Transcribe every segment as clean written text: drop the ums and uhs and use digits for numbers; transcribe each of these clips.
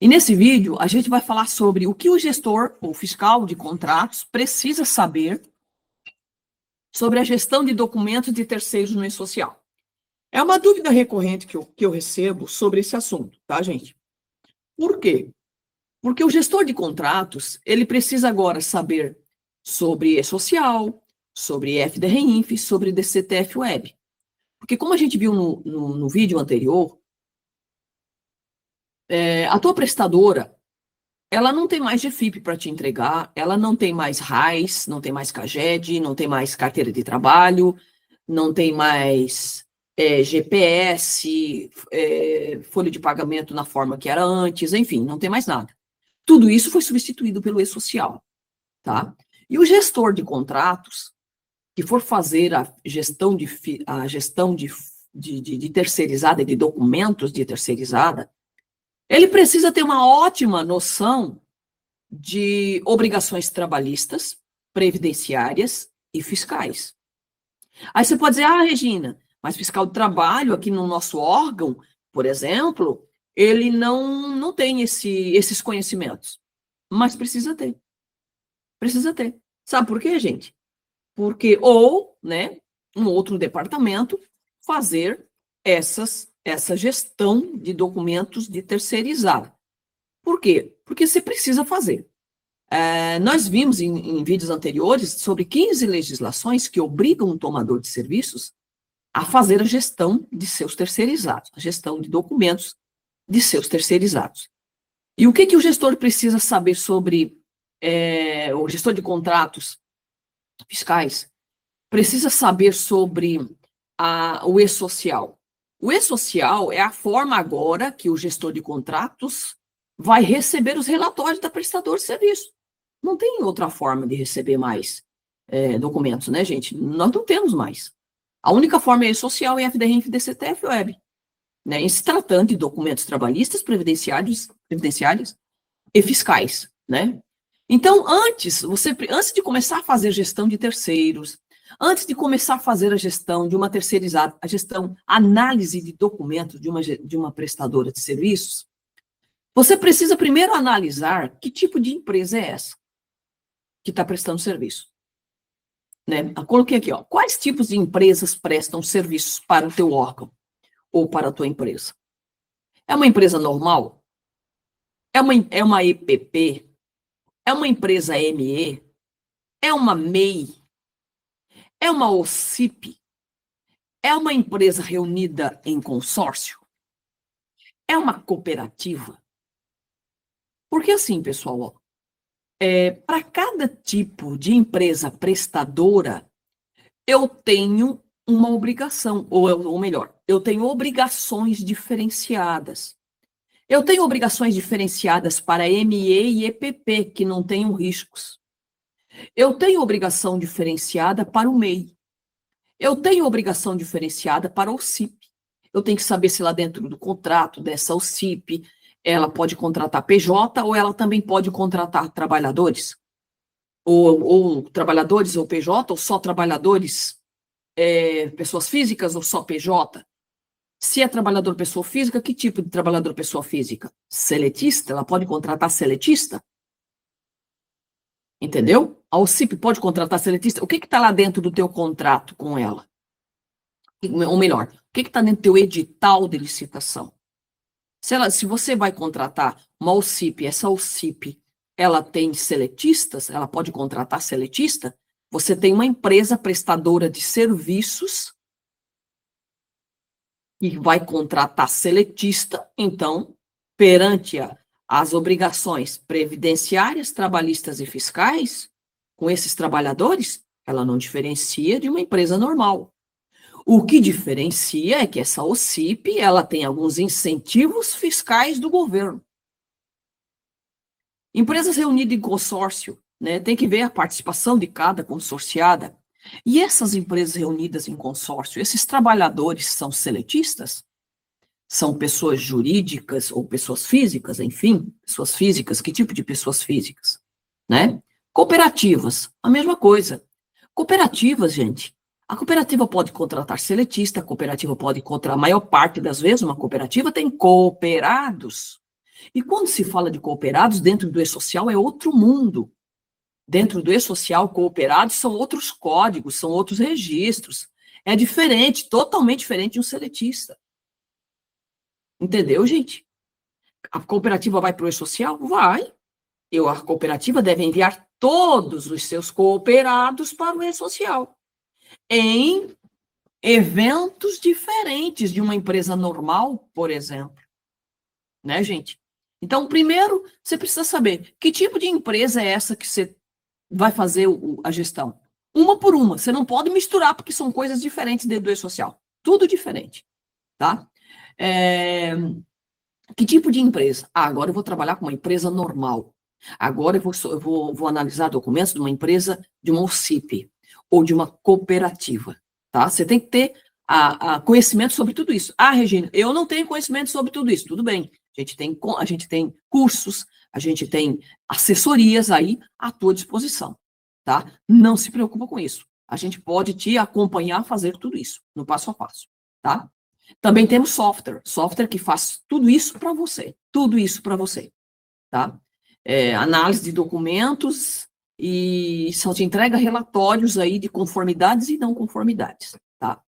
E nesse vídeo, a gente vai falar sobre o que o gestor ou fiscal de contratos precisa saber sobre a gestão de documentos de terceiros no e-social. É uma dúvida recorrente que eu recebo sobre esse assunto, tá, gente? Por quê? Porque o gestor de contratos, ele precisa agora saber sobre e-social, sobre FDRINF, sobre DCTF Web. Porque como a gente viu no vídeo anterior, a tua prestadora, ela não tem mais GFIP para te entregar, ela não tem mais RAIS, não tem mais CAGED, não tem mais carteira de trabalho, não tem mais GPS, folha de pagamento na forma que era antes, enfim, não tem mais nada. Tudo isso foi substituído pelo e-social, tá? E o gestor de contratos, que for fazer a gestão de terceirizada, de documentos de terceirizada, ele precisa ter uma ótima noção de obrigações trabalhistas, previdenciárias e fiscais. Aí você pode dizer, Regina, mas fiscal de trabalho aqui no nosso órgão, por exemplo, ele não tem esses conhecimentos. Mas precisa ter. Precisa ter. Sabe por quê, gente? Porque, um outro departamento fazer essa gestão de documentos de terceirizada. Por quê? Porque você precisa fazer. Nós vimos em vídeos anteriores sobre 15 legislações que obrigam o tomador de serviços a fazer a gestão de seus terceirizados, a gestão de documentos de seus terceirizados. E o que o gestor precisa saber sobre o gestor de contratos fiscais? Precisa saber sobre o e-social. O e-social é a forma agora que o gestor de contratos vai receber os relatórios da prestadora de serviço. Não tem outra forma de receber mais documentos, né, gente? Nós não temos mais. A única forma é e-social e FDRINF, DCTF Web. Né, em se tratando de documentos trabalhistas, previdenciários e fiscais, né? Então, antes de começar a fazer gestão de terceiros, antes de começar a fazer a gestão de uma terceirizada, a análise de documentos de uma prestadora de serviços, você precisa primeiro analisar que tipo de empresa é essa que está prestando serviço. Né? Eu coloquei aqui, quais tipos de empresas prestam serviços para o teu órgão ou para a tua empresa? É uma empresa normal? É uma EPP? É uma empresa ME? É uma MEI? É uma OCIP? É uma empresa reunida em consórcio? É uma cooperativa? Porque assim, pessoal, para cada tipo de empresa prestadora, eu tenho uma obrigação, ou melhor, eu tenho obrigações diferenciadas. Eu tenho obrigações diferenciadas para ME e EPP, que não tenham riscos. Eu tenho obrigação diferenciada para o MEI. Eu tenho obrigação diferenciada para o OCIP. Eu tenho que saber se lá dentro do contrato dessa OCIP, ela pode contratar PJ ou ela também pode contratar trabalhadores. Ou trabalhadores ou PJ, ou só trabalhadores, pessoas físicas ou só PJ. Se é trabalhador pessoa física, que tipo de trabalhador pessoa física? Seletista? Ela pode contratar seletista? Entendeu? A OCIP pode contratar seletista? O que está lá dentro do teu contrato com ela? Ou melhor, o que está dentro do teu edital de licitação? Se você vai contratar uma OCIP, essa OCIP, ela tem seletistas, ela pode contratar seletista, você tem uma empresa prestadora de serviços e vai contratar seletista, então, perante as obrigações previdenciárias, trabalhistas e fiscais, com esses trabalhadores, ela não diferencia de uma empresa normal. O que diferencia é que essa OCIP, ela tem alguns incentivos fiscais do governo. Empresas reunidas em consórcio, né, tem que ver a participação de cada consorciada. E essas empresas reunidas em consórcio, esses trabalhadores são seletistas? São pessoas jurídicas ou pessoas físicas, enfim, pessoas físicas, que tipo de pessoas físicas? Né? Cooperativas, a mesma coisa. Cooperativas, gente, a cooperativa pode contratar seletista, a cooperativa pode contratar, a maior parte das vezes, uma cooperativa tem cooperados. E quando se fala de cooperados, dentro do e-social é outro mundo. Dentro do e-social, cooperados são outros códigos, são outros registros. É diferente, totalmente diferente de um seletista. Entendeu, gente? A cooperativa vai para o e-social? Vai. A cooperativa deve enviar todos os seus cooperados para o e-social, em eventos diferentes de uma empresa normal, por exemplo. Né, gente? Então, primeiro, você precisa saber que tipo de empresa é essa que você vai fazer a gestão. Uma por uma. Você não pode misturar, porque são coisas diferentes dentro do e-social. Tudo diferente, tá? Que tipo de empresa? Agora eu vou trabalhar com uma empresa normal. Agora eu vou analisar documentos de uma empresa, de uma OCIP, ou de uma cooperativa, tá? Você tem que ter conhecimento sobre tudo isso. Ah, Regina, eu não tenho conhecimento sobre tudo isso. Tudo bem. A gente tem cursos, a gente tem assessorias aí à tua disposição, tá? Não se preocupa com isso. A gente pode te acompanhar a fazer tudo isso, no passo a passo, tá? Também temos software que faz tudo isso para você, tá? Análise de documentos e só te entrega relatórios aí de conformidades e não conformidades, tá?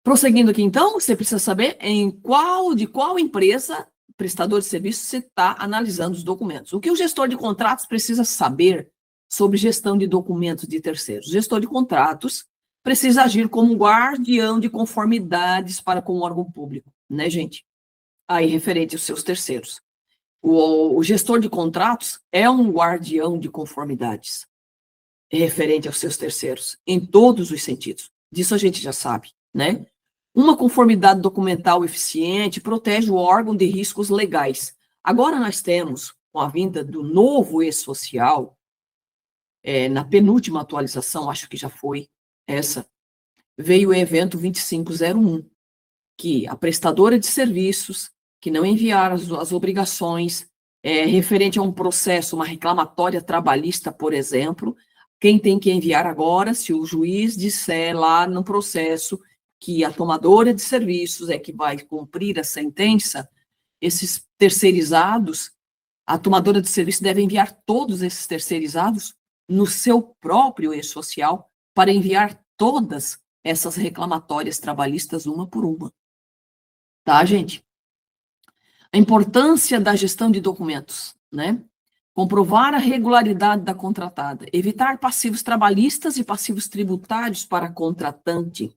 Prosseguindo aqui, então, você precisa saber de qual empresa, prestador de serviço, você está analisando os documentos. O que o gestor de contratos precisa saber sobre gestão de documentos de terceiros? O gestor de contratos precisa agir como guardião de conformidades para com o órgão público, né, gente? Aí, referente aos seus terceiros. O gestor de contratos é um guardião de conformidades referente aos seus terceiros, em todos os sentidos. Disso a gente já sabe, né? Uma conformidade documental eficiente protege o órgão de riscos legais. Agora nós temos, com a vinda do novo e-social, na penúltima atualização, acho que já foi essa, veio o evento 2501, que a prestadora de serviços que não enviar as obrigações referente a um processo, uma reclamatória trabalhista, por exemplo, quem tem que enviar agora, se o juiz disser lá no processo que a tomadora de serviços é que vai cumprir a sentença, esses terceirizados, a tomadora de serviço deve enviar todos esses terceirizados no seu próprio e-social para enviar todas essas reclamatórias trabalhistas uma por uma. Tá, gente? A importância da gestão de documentos, né? Comprovar a regularidade da contratada, evitar passivos trabalhistas e passivos tributários para a contratante,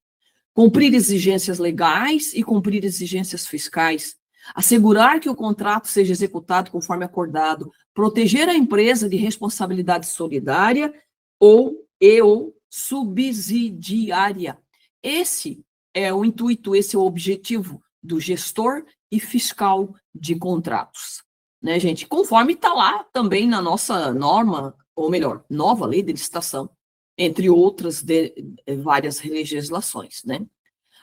cumprir exigências legais e cumprir exigências fiscais, assegurar que o contrato seja executado conforme acordado, proteger a empresa de responsabilidade solidária ou subsidiária. Esse é o intuito, esse é o objetivo do gestor e fiscal de contratos, né, gente? Conforme está lá também na nossa norma, ou melhor, nova lei de licitação, entre outras várias legislações, né?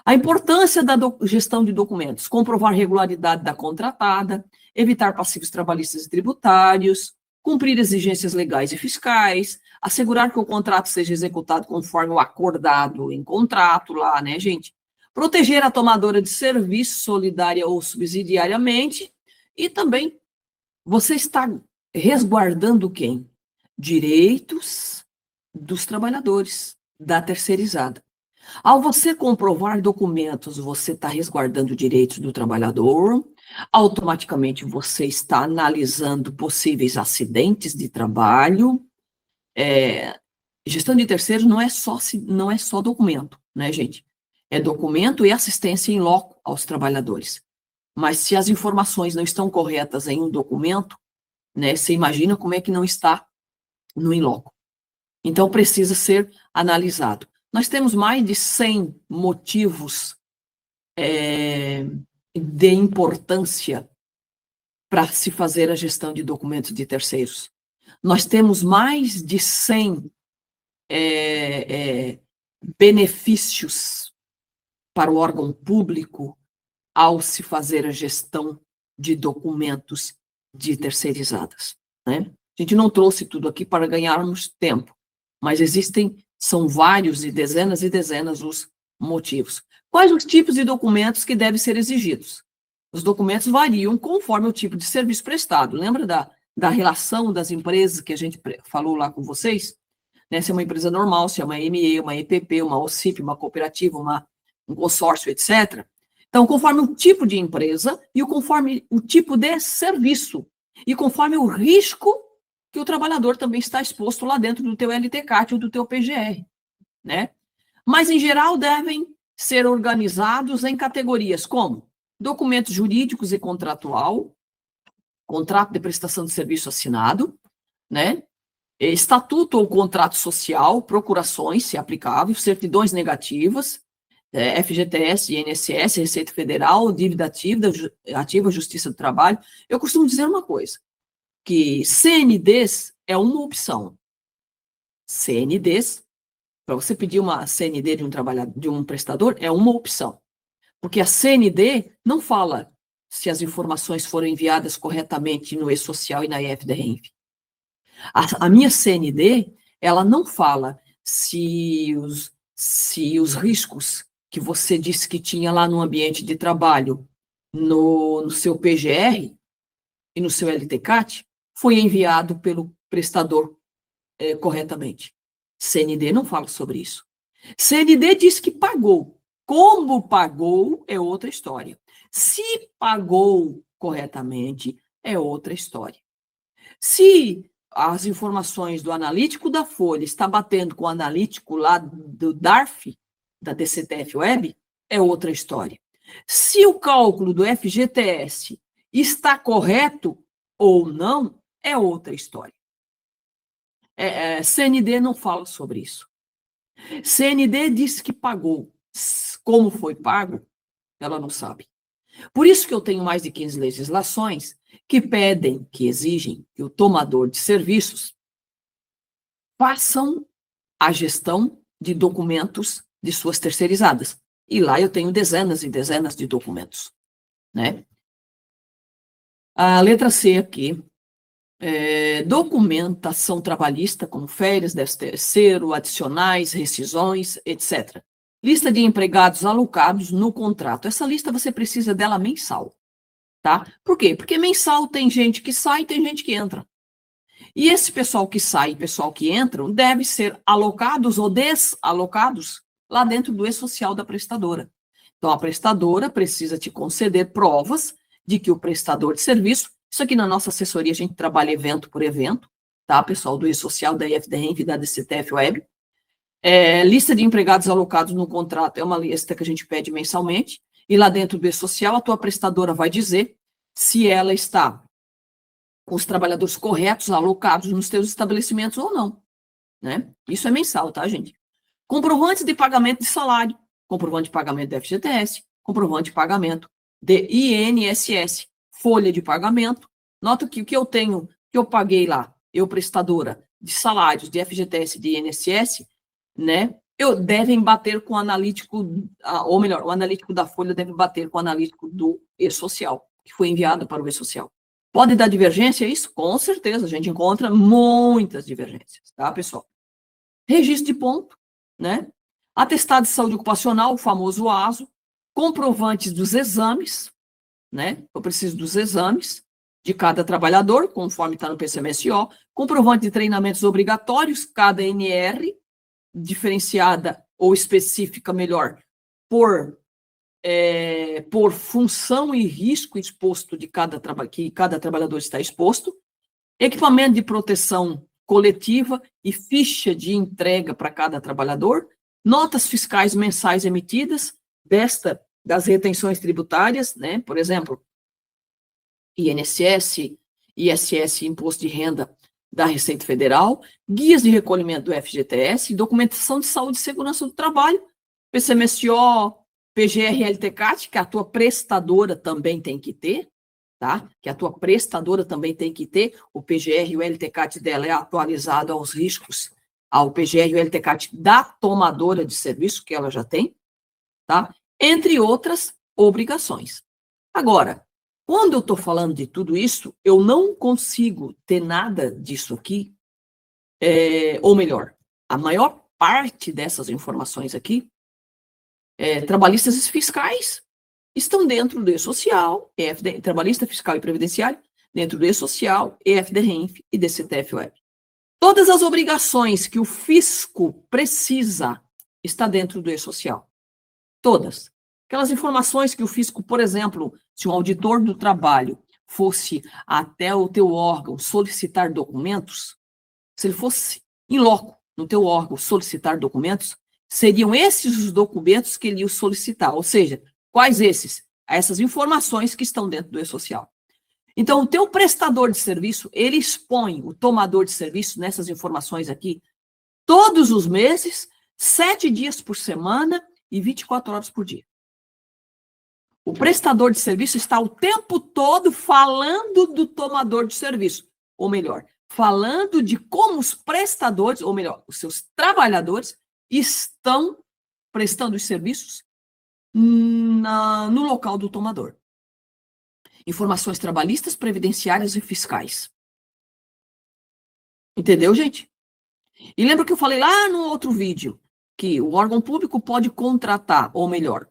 A importância da gestão de documentos, comprovar regularidade da contratada, evitar passivos trabalhistas e tributários, cumprir exigências legais e fiscais, assegurar que o contrato seja executado conforme o acordado em contrato lá, né, gente? Proteger a tomadora de serviço solidária ou subsidiariamente e também você está resguardando quem? Direitos dos trabalhadores, da terceirizada. Ao você comprovar documentos, você está resguardando direitos do trabalhador, automaticamente você está analisando possíveis acidentes de trabalho. Gestão de terceiros não é só documento, né, gente? É documento e assistência em loco aos trabalhadores. Mas se as informações não estão corretas em um documento, né, você imagina como é que não está no in loco. Então, precisa ser analisado. Nós temos mais de 100 motivos de importância para se fazer a gestão de documentos de terceiros. Nós temos mais de 100 benefícios para o órgão público ao se fazer a gestão de documentos de terceirizadas, né? A gente não trouxe tudo aqui para ganharmos tempo, mas são vários e dezenas os motivos. Quais os tipos de documentos que devem ser exigidos? Os documentos variam conforme o tipo de serviço prestado. Lembra da relação das empresas que a gente falou lá com vocês? Né? Se é uma empresa normal, se é uma ME, uma EPP, uma OCIP, uma cooperativa, um consórcio, etc. Então, conforme o tipo de empresa e conforme o tipo de serviço e conforme o risco que o trabalhador também está exposto lá dentro do teu LTCAT ou do teu PGR, né? Mas, em geral, devem ser organizados em categorias como documentos jurídicos e contratual, contrato de prestação de serviço assinado, né? Estatuto ou contrato social, procurações, se aplicável, certidões negativas, FGTS, INSS, Receita Federal, dívida ativa, Justiça do Trabalho. Eu costumo dizer uma coisa, que CNDs é uma opção. CNDs, para você pedir uma CND de um trabalhador, de um prestador, é uma opção. Porque a CND não fala se as informações foram enviadas corretamente no E-Social e na IFDRENF. A minha CND, ela não fala se os riscos que você disse que tinha lá no ambiente de trabalho, no seu PGR e no seu LTCAT, foi enviado pelo prestador corretamente. CND não fala sobre isso. CND diz que pagou. Como pagou é outra história. Se pagou corretamente é outra história. Se as informações do analítico da Folha está batendo com o analítico lá do DARF, da DCTF Web, é outra história. Se o cálculo do FGTS está correto ou não, é outra história. CND não fala sobre isso. CND diz que pagou. Como foi pago, ela não sabe. Por isso que eu tenho mais de 15 legislações que pedem, que exigem que o tomador de serviços façam a gestão de documentos de suas terceirizadas. E lá eu tenho dezenas e dezenas de documentos, né? A letra C aqui, documentação trabalhista, como férias, 13º, adicionais, rescisões, etc. Lista de empregados alocados no contrato. Essa lista você precisa dela mensal, tá? Por quê? Porque mensal tem gente que sai e tem gente que entra. E esse pessoal que sai e pessoal que entra deve ser alocados ou desalocados lá dentro do E-Social da prestadora. Então, a prestadora precisa te conceder provas de que o prestador de serviço, isso aqui na nossa assessoria a gente trabalha evento por evento, tá, pessoal do E-Social, da IFDRENF e da DCTF Web. Lista de empregados alocados no contrato é uma lista que a gente pede mensalmente, e lá dentro do E-Social a tua prestadora vai dizer se ela está com os trabalhadores corretos alocados nos teus estabelecimentos ou não, né? Isso é mensal, tá, gente? Comprovante de pagamento de salário, comprovante de pagamento de FGTS, comprovante de pagamento de INSS, folha de pagamento. Nota que o que eu tenho, que eu paguei lá, eu prestadora de salários, de FGTS, de INSS, né? Devem bater com o analítico, ou melhor, o analítico da folha deve bater com o analítico do E-Social, que foi enviado para o E-Social. Pode dar divergência isso? Com certeza, a gente encontra muitas divergências, tá, pessoal? Registro de ponto, né? Atestado de saúde ocupacional, o famoso ASO, comprovantes dos exames, né? Eu preciso dos exames de cada trabalhador, conforme está no PCMSO, comprovante de treinamentos obrigatórios, cada NR, diferenciada ou específica, melhor, por função e risco exposto que cada trabalhador está exposto, equipamento de proteção coletiva e ficha de entrega para cada trabalhador, notas fiscais mensais emitidas das retenções tributárias, né? Por exemplo, INSS, ISS, Imposto de Renda da Receita Federal, guias de recolhimento do FGTS, documentação de saúde e segurança do trabalho, PCMSO, PGR, LTCAT, que a tua prestadora também tem que ter, tá? Que a tua prestadora também tem que ter, o PGR e o LTCAT dela é atualizado aos riscos, ao PGR e o LTCAT da tomadora de serviço, que ela já tem, tá? Entre outras obrigações. Agora, quando eu estou falando de tudo isso, eu não consigo ter nada disso aqui, ou melhor, a maior parte dessas informações aqui, trabalhistas e fiscais, estão dentro do E-Social, trabalhista, fiscal e previdenciário, dentro do E-Social, EFD-RENF e DCTF-Web. Todas as obrigações que o fisco precisa está dentro do E-Social. Todas. Aquelas informações que o fisco, por exemplo, se um auditor do trabalho fosse até o teu órgão solicitar documentos, se ele fosse em loco no teu órgão solicitar documentos, seriam esses os documentos que ele ia solicitar. Ou seja, quais esses? Essas informações que estão dentro do E-Social. Então, o teu prestador de serviço, ele expõe o tomador de serviço nessas informações aqui todos os meses, 7 dias por semana e 24 horas por dia. O prestador de serviço está o tempo todo falando do tomador de serviço, ou melhor, falando de como os prestadores, ou melhor, os seus trabalhadores estão prestando os serviços no local do tomador. Informações trabalhistas, previdenciárias e fiscais. Entendeu, gente? E lembra que eu falei lá no outro vídeo que o órgão público pode contratar, ou melhor,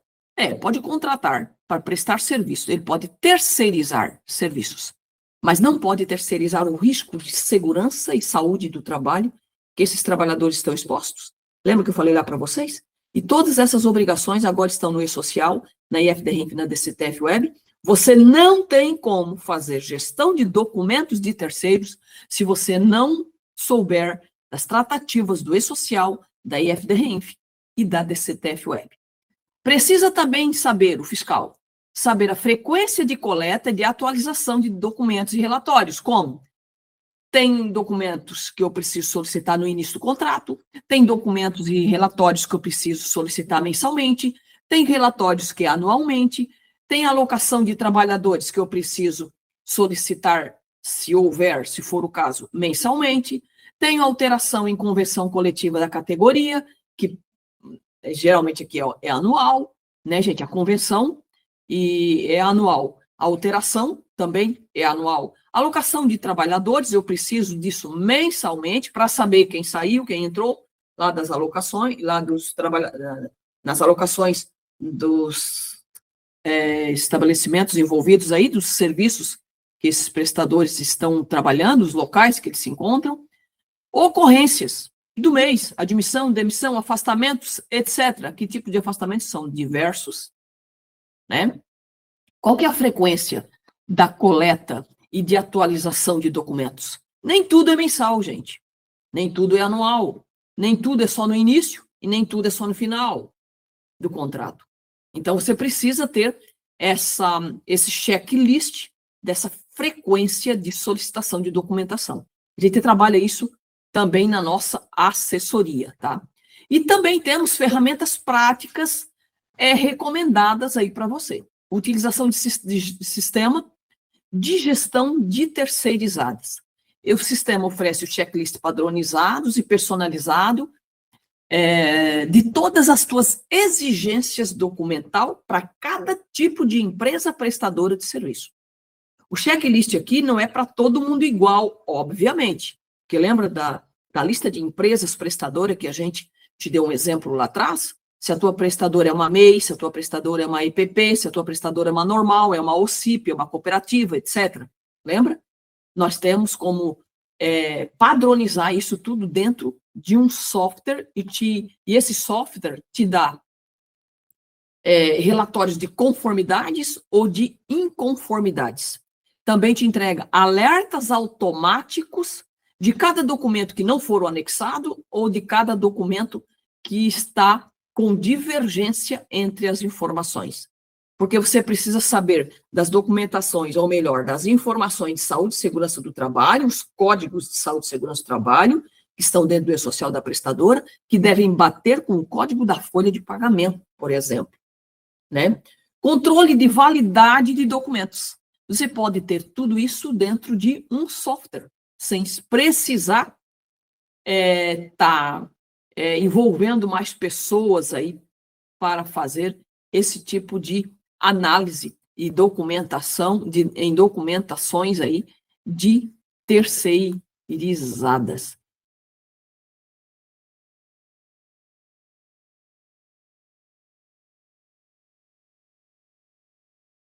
pode contratar para prestar serviço, ele pode terceirizar serviços, mas não pode terceirizar o risco de segurança e saúde do trabalho que esses trabalhadores estão expostos. Lembra que eu falei lá para vocês? E todas essas obrigações agora estão no E-Social, na IFD-RENF, na DCTF-Web. Você não tem como fazer gestão de documentos de terceiros se você não souber das tratativas do E-Social, da IFD-RENF e da DCTF-Web. Precisa também saber, o fiscal, saber a frequência de coleta e de atualização de documentos e relatórios, como tem documentos que eu preciso solicitar no início do contrato, tem documentos e relatórios que eu preciso solicitar mensalmente, tem relatórios que é anualmente, tem alocação de trabalhadores que eu preciso solicitar, se houver, se for o caso, mensalmente, tem alteração em convenção coletiva da categoria, que geralmente aqui é anual, né, gente? A convenção e é anual. A alteração também é anual. Alocação de trabalhadores, eu preciso disso mensalmente para saber quem saiu, quem entrou lá das alocações, lá dos nas alocações dos estabelecimentos envolvidos aí, dos serviços que esses prestadores estão trabalhando, os locais que eles se encontram. Ocorrências do mês, admissão, demissão, afastamentos, etc. Que tipo de afastamentos são? Diversos, né? Qual que é a frequência da coleta e de atualização de documentos? Nem tudo é mensal, gente. Nem tudo é anual. Nem tudo é só no início e nem tudo é só no final do contrato. Então, você precisa ter esse checklist dessa frequência de solicitação de documentação. A gente trabalha isso também na nossa assessoria, tá? E também temos ferramentas práticas recomendadas aí para você. Utilização de sistema de gestão de terceirizadas. O sistema oferece o checklist padronizados e personalizado de todas as tuas exigências documental para cada tipo de empresa prestadora de serviço. O checklist aqui não é para todo mundo igual, obviamente. Porque lembra da lista de empresas prestadoras que a gente te deu um exemplo lá atrás? Se a tua prestadora é uma MEI, se a tua prestadora é uma EPP, se a tua prestadora é uma normal, é uma OCIP, é uma cooperativa, etc. Lembra? Nós temos como padronizar isso tudo dentro de um software e esse software te dá relatórios de conformidades ou de inconformidades. Também te entrega alertas automáticos de cada documento que não for anexado ou de cada documento que está com divergência entre as informações. Porque você precisa saber das documentações, ou melhor, das informações de saúde e segurança do trabalho, os códigos de saúde e segurança do trabalho, que estão dentro do E-Social da prestadora, que devem bater com o código da folha de pagamento, por exemplo. Né? Controle de validade de documentos. Você pode ter tudo isso dentro de um software, sem precisar estar envolvendo mais pessoas aí para fazer esse tipo de análise e documentação, em documentações aí de terceirizadas.